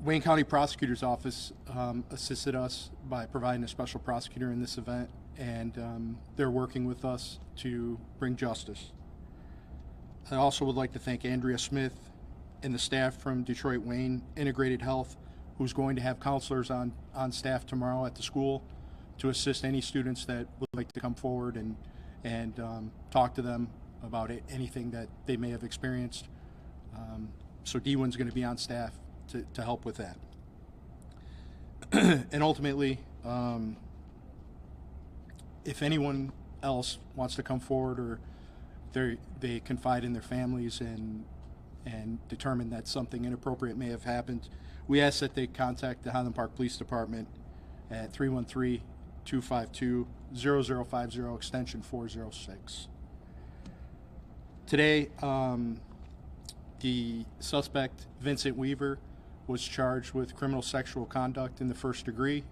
Wayne County Prosecutor's Office assisted us by providing a special prosecutor in this event, and they're working with us to bring justice. I also would like to thank Andrea Smith and the staff from Detroit Wayne Integrated Health, who's going to have counselors on staff tomorrow at the school to assist any students that would like to come forward and talk to them about anything that they may have experienced. So D1's going to be on staff to help with that. And ultimately, if anyone else wants to come forward or they confide in their families and determine that something inappropriate may have happened, we ask that they contact the Highland Park Police Department at 313-252-0050, extension 406. Today, the suspect, Vincent Weaver, was charged with criminal sexual conduct in the first degree,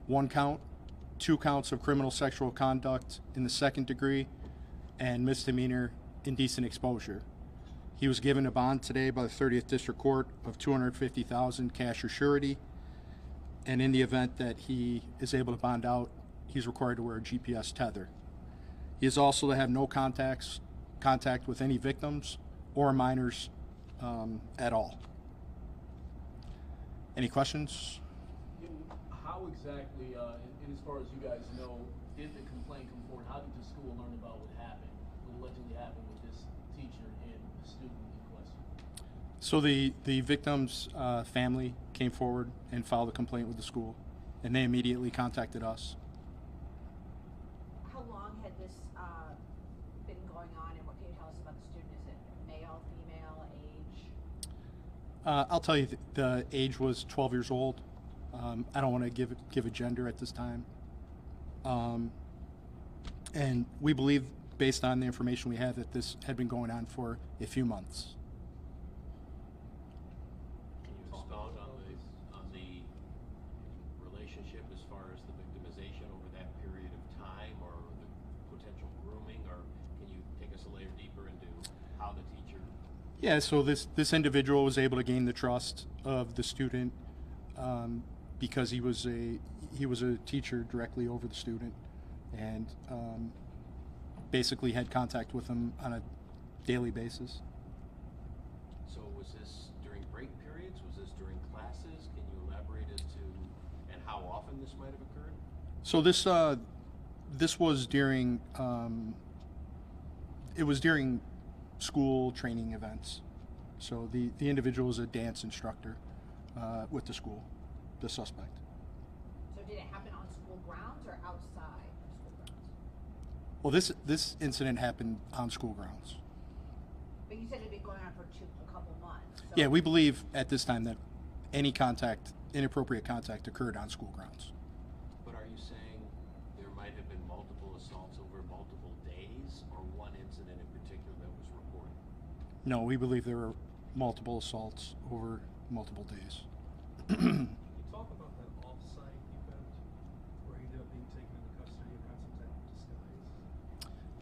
1 count, 2 counts of criminal sexual conduct in the second degree, and misdemeanor indecent exposure. He was given a bond today by the 30th District Court of $250,000 cash or surety, and in the event that he is able to bond out, he's required to wear a GPS tether. He is also to have no contact with any victims or minors at all. Any questions? How exactly, and as far as you guys know, did the complaint come forward? How did the school learn about what happened, what allegedly happened with this teacher and the student in question? So the victim's family came forward and filed a complaint with the school, and they immediately contacted us. How long had this been going on, and what can you tell us about the student? Is it male, female, age? I'll tell you, the age was 12 years old. I don't want to give a gender at this time. And we believe, based on the information we have, that this had been going on for a few months. Can you expound on the relationship as far as the victimization over that period of time, or the potential grooming, or can you take us a layer deeper into how the teacher? Yeah, so this individual was able to gain the trust of the student because he was a teacher directly over the student, and basically had contact with him on a daily basis. So was this during break periods? Was this during classes? Can you elaborate as to and how often this might have occurred? So this was during it was during school training events. So the individual is a dance instructor with the school, the suspect. So did it happen on school grounds or outside of school grounds? Well, this incident happened on school grounds. But you said it had been going on for a couple months. So Yeah, we believe at this time that any inappropriate contact occurred on school grounds. But are you saying there might have been multiple assaults over multiple days, or one incident in particular that was reported? No, we believe there were multiple assaults over multiple days. Can you talk about that offsite event where he ended up being taken into custody and had some type of disguise?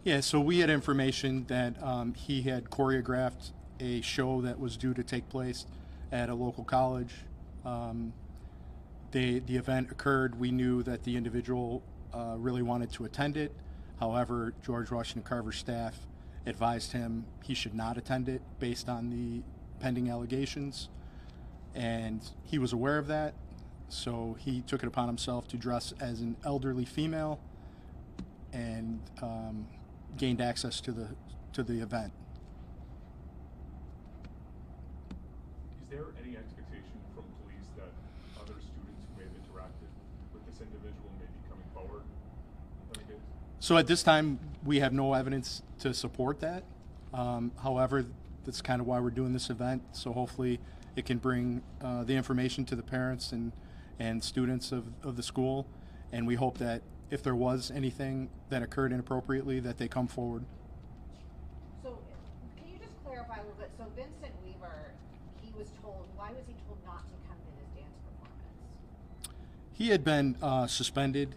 Yeah, so we had information that he had choreographed a show that was due to take place at a local college. The event occurred. We knew that the individual really wanted to attend it. However, George Washington Carver's staff advised him he should not attend it based on the pending allegations, and he was aware of that, so he took it upon himself to dress as an elderly female and gained access to the event. Is there any expectation from police that other students who may have interacted with this individual may be coming forward? So at this time, we have no evidence to support that. However, that's kind of why we're doing this event, so hopefully it can bring the information to the parents and students of the school, and we hope that if there was anything that occurred inappropriately, that they come forward. So can you just clarify a little bit? So Vincent Weaver, why was he told not to come to this dance performance? He had been suspended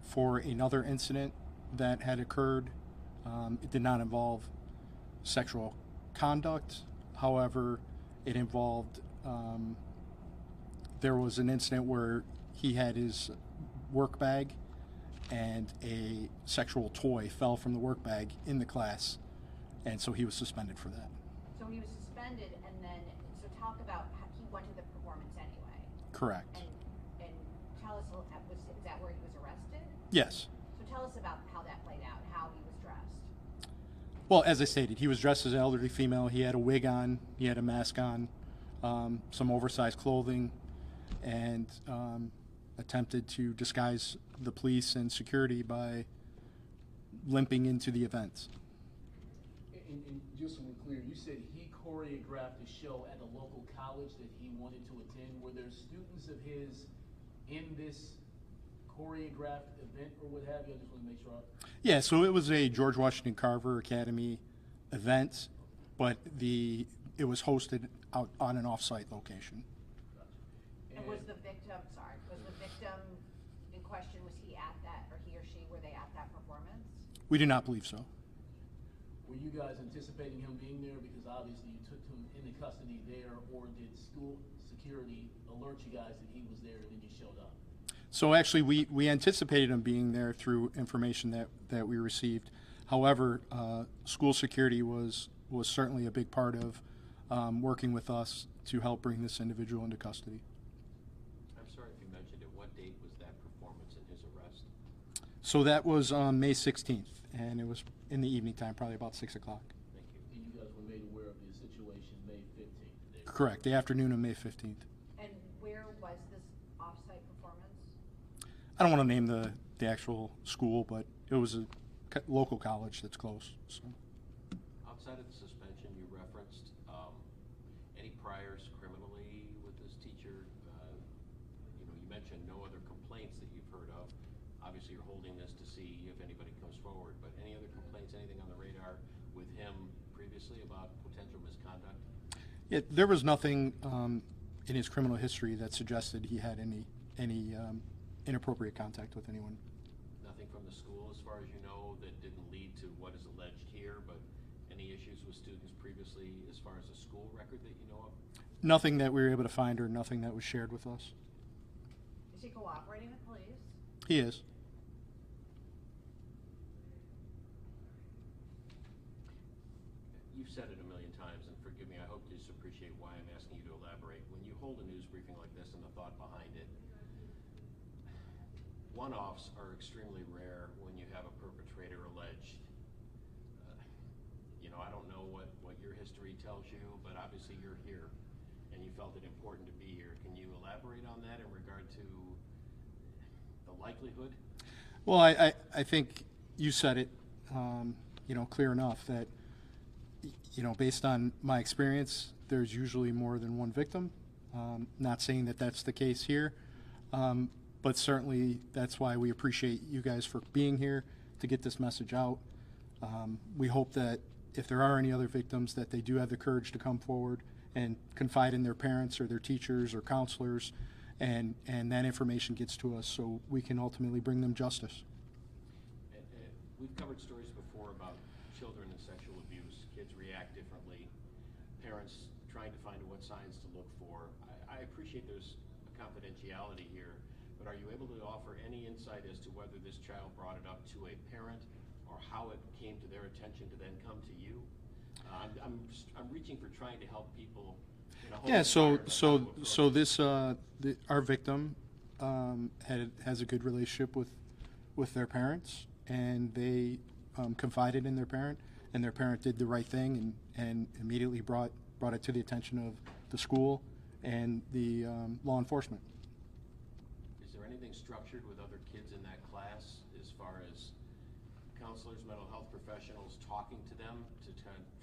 for another incident that had occurred. It did not involve sexual conduct. However, it involved there was an incident where he had his work bag and a sexual toy fell from the work bag in the class, and so he was suspended for that. So he was suspended, and then, so talk about how he went to the performance anyway. Correct. And tell us, is that where he was arrested? Yes. So tell us about how that played out, how he was dressed. Well, as I stated, he was dressed as an elderly female. He had a wig on, he had a mask on, some oversized clothing, and attempted to disguise the police and security by limping into the event. And just so we're clear, you said he choreographed a show at a local college that he wanted to attend. Were there students of his in this choreographed event or what have you? I just want to make sure. Yeah, so it was a George Washington Carver Academy event, but it was hosted out on an off-site location. And was the victim in question, was he at that, or he or she, were they at that performance? We do not believe so. Were you guys anticipating him being there? Because obviously you took him into custody there, or did school security alert you guys that he was there and then you showed up? So actually, we anticipated him being there through information that we received. However, school security was certainly a big part of working with us to help bring this individual into custody. I'm sorry if you mentioned it. What date was that performance and his arrest? So that was on May 16th, and it was in the evening time, probably about 6 o'clock. Thank you. And you guys were made aware of the situation May 15th? Correct, the afternoon of May 15th. And where was this off-site performance? I don't want to name the actual school, but it was a local college that's close. So. Outside of the suspension you referenced, any priors criminally with this teacher? You mentioned no other complaints that you've heard of. Obviously you're holding this to see if anybody comes forward, but any other complaints, anything on the radar with him previously about potential misconduct? Yeah, there was nothing in his criminal history that suggested he had any inappropriate contact with anyone. Nothing from the school, as far as you know, that didn't lead to what is alleged here, but any issues with students previously as far as a school record that you know of? Nothing that we were able to find, or nothing that was shared with us. Is he cooperating with police? He is. You've said it a million times, and forgive me, I hope you just appreciate why I'm asking you to elaborate. When you hold a news briefing like this and the thought behind it, one-offs are extremely rare when you have a perpetrator alleged. I don't know what your history tells you, but obviously you're here and you felt it important to be here. Can you elaborate on that in regard to the likelihood? Well, I think you said it, clear enough that, based on my experience, there's usually more than one victim. Not saying that that's the case here, but certainly that's why we appreciate you guys for being here to get this message out. We hope that if there are any other victims, that they do have the courage to come forward and confide in their parents or their teachers or counselors, and that information gets to us so we can ultimately bring them justice. We've covered stories before about children and sexual abuse. Kids react differently. Parents trying to find what signs to look for. I appreciate there's a confidentiality here, but are you able to offer any insight as to whether this child brought it up to a parent or how it came to their attention to then come to you? I'm reaching for trying to help people. Yeah. So this our victim has a good relationship with their parents, and they confided in their parent, and their parent did the right thing and immediately brought it to the attention of the school and the law enforcement. Is there anything structured with other kids in that class as far as counselors, mental health professionals talking to them to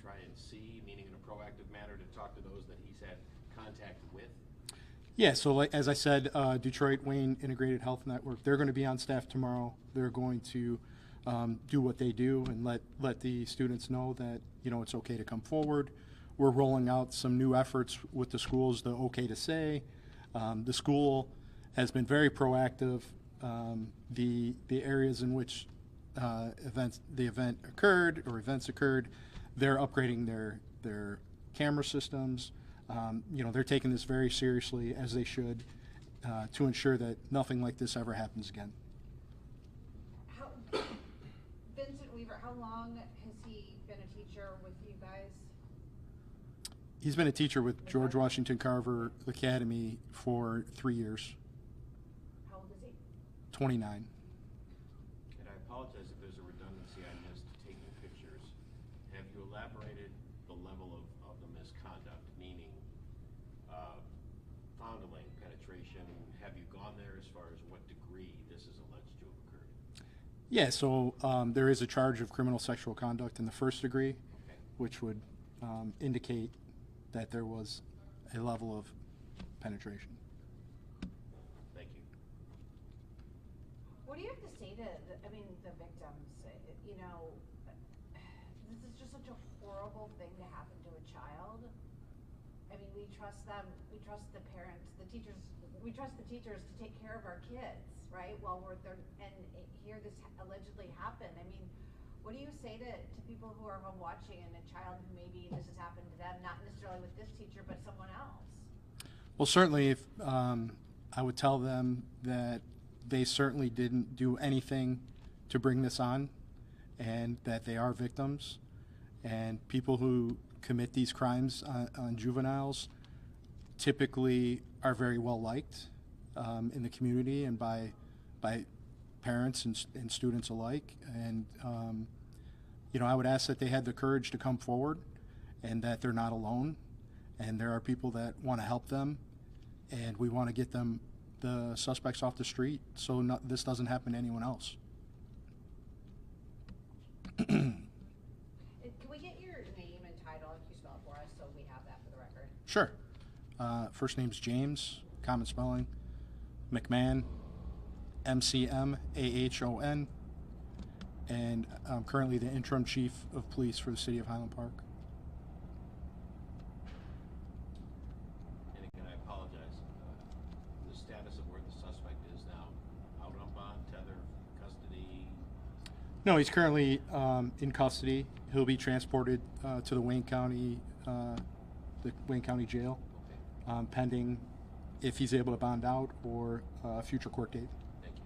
try and see, meaning in a proactive manner, to talk to those that he's had contact with? Yeah, so as I said, Detroit Wayne Integrated Health Network, they're going to be on staff tomorrow. They're going to do what they do and let the students know that, it's okay to come forward. We're rolling out some new efforts with the schools, the OK to Say. The school has been very proactive. The areas in which events occurred, they're upgrading their camera systems. They're taking this very seriously, as they should, to ensure that nothing like this ever happens again. How, Vincent Weaver, how long has he been a teacher with you guys? He's been a teacher with George Washington Carver Academy for 3 years, How old is he? 29. And I apologize if there's a redundancy I missed taking pictures. Have you elaborated the level of the misconduct, meaning fondling, penetration? Have you gone there as far as what degree this is alleged to have occurred? Yeah, so there is a charge of criminal sexual conduct in the first degree, Okay. which would indicate that there was a level of penetration. Thank you. What do you have to say to, the victims? You know, this is just such a horrible thing to happen to a child. I mean, we trust them, we trust the parents, the teachers, we trust the teachers to take care of our kids, right? While we're there, and here this allegedly happened. I mean, what do you say to people who are home watching and a child who maybe this has happened to them, not necessarily with this teacher, but someone else? Well, certainly, if I would tell them that they certainly didn't do anything to bring this on, and that they are victims, and people who commit these crimes on juveniles typically are very well liked in the community and by parents and students alike. And you know, I would ask that they had the courage to come forward, and that they're not alone, and there are people that want to help them, and we want to get them, the suspects, off the street so this doesn't happen to anyone else. Can we get your name and title if you spell it for us so we have that for the record? Sure. First name's James, common spelling, McMahon, McMahon, and I'm currently the interim chief of police for the city of Highland Park. And again, I apologize. The status of where the suspect is now, out on bond, tether, custody? No, he's currently in custody. He'll be transported to the Wayne County Jail, Okay, pending if he's able to bond out or a future court date. thank you.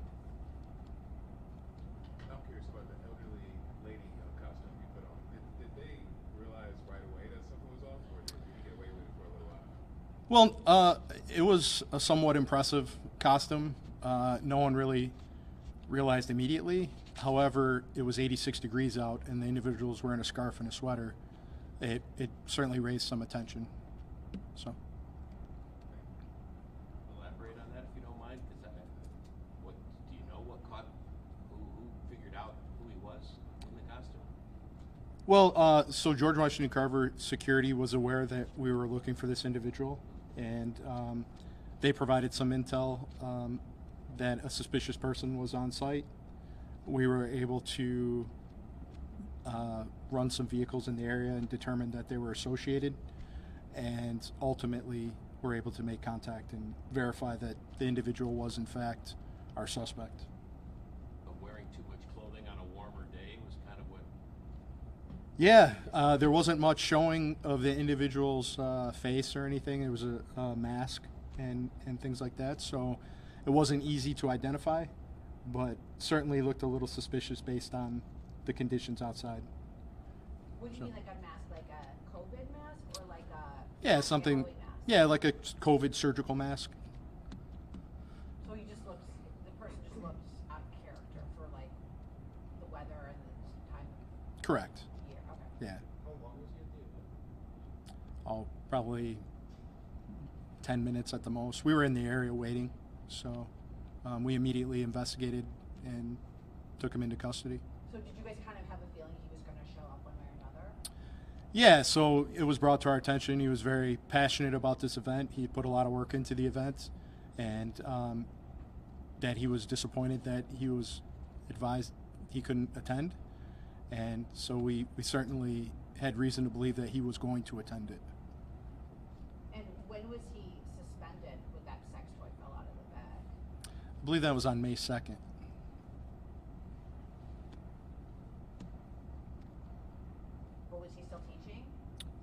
I'm curious about the elderly lady costume you put on. Did they realize right away that something was off, or did you get away with it for a little while? Well, it was a somewhat impressive costume. No one really realized immediately. However, it was 86 degrees out, and the individual was wearing a scarf and a sweater. It certainly raised some attention. So. Elaborate on that if you don't mind, because what do you know? What caught? Who figured out who he was in the costume? Well, so George Washington Carver security was aware that we were looking for this individual, and they provided some intel that a suspicious person was on site. We were able to run some vehicles in the area and determine that they were associated, and ultimately were able to make contact and verify that the individual was in fact our suspect. But wearing too much clothing on a warmer day was kind of what. Yeah, there wasn't much showing of the individual's face or anything. It was a mask and things like that, so it wasn't easy to identify, but certainly looked a little suspicious based on the conditions outside. What do you mean, like a mask, like a COVID mask, or like a Yeah, something. Halloween mask? Yeah, like a COVID surgical mask. So the person just looks out of character for like the weather and the time Correct. of year. Okay. Yeah. How long was he at the event? Oh, probably 10 minutes at the most. We were in the area waiting, so we immediately investigated and took him into custody. So did you guys kind of have a feeling he was going to show up one way or another? Yeah, so it was brought to our attention. He was very passionate about this event. He put a lot of work into the event, and that he was disappointed that he was advised he couldn't attend. And so we certainly had reason to believe that he was going to attend it. And when was he suspended when that sex toy fell out of the bag? I believe that was on May 2nd. Or was he still teaching?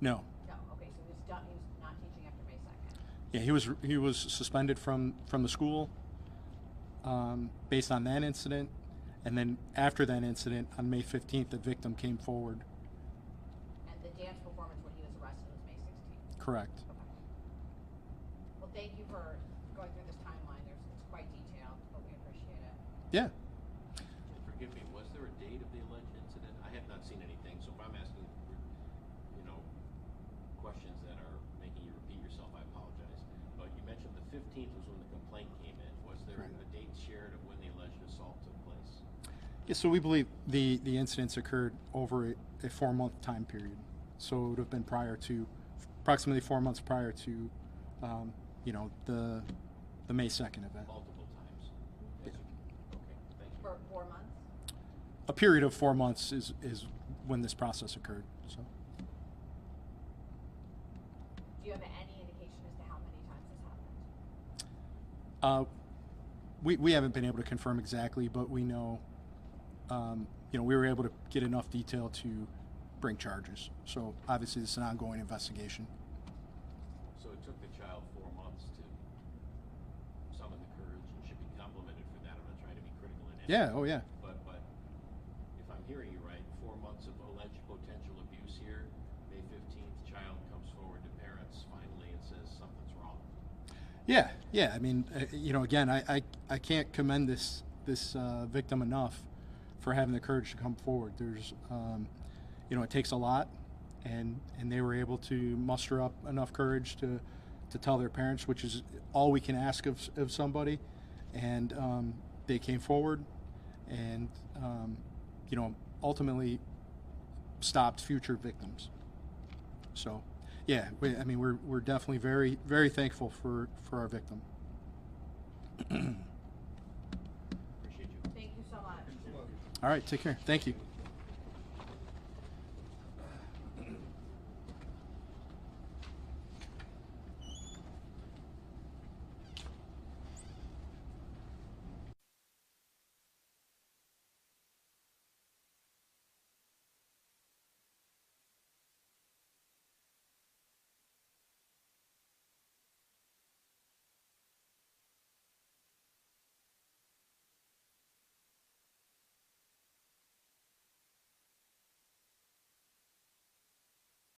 No. No. Okay, so he was done. He was not teaching after May 2nd. Yeah, he was suspended from the school based on that incident, and then after that incident, on May 15th, the victim came forward. And the dance performance when he was arrested was May 16th? Correct. Okay. Well, thank you for going through this timeline. It's quite detailed, but we appreciate it. Yeah. And forgive me, was there a date of the alleged incident? I have not seen anything, so if I'm asking, questions that are making you repeat yourself, I apologize. But you mentioned the 15th was when the complaint came in. Was there Correct. a date shared of when the alleged assault took place? Yeah, so we believe the incidents occurred over a 4-month time period. So it would have been approximately 4 months prior to, the May 2nd event. Multiple times? Yeah. Okay, thank you. For 4 months? A period of 4 months is when this process occurred. So. Do you have any indication as to how many times this happened? We haven't been able to confirm exactly, but we know, we were able to get enough detail to bring charges. So obviously this is an ongoing investigation. So it took the child 4 months to summon the courage and should be complimented for that. I'm not trying to be critical in any Yeah, oh yeah. But if I'm hearing you right, 4 months of alleged potential abuse here, May 15th, child comes forward to parents finally and says something's wrong. Yeah. I mean, again, I can't commend this victim enough for having the courage to come forward. There's, it takes a lot, and they were able to muster up enough courage to tell their parents, which is all we can ask of somebody. And they came forward, and ultimately stopped future victims. So. Yeah, we're definitely very, very thankful for our victim. Appreciate you. Thank you so much. All right, take care. Thank you.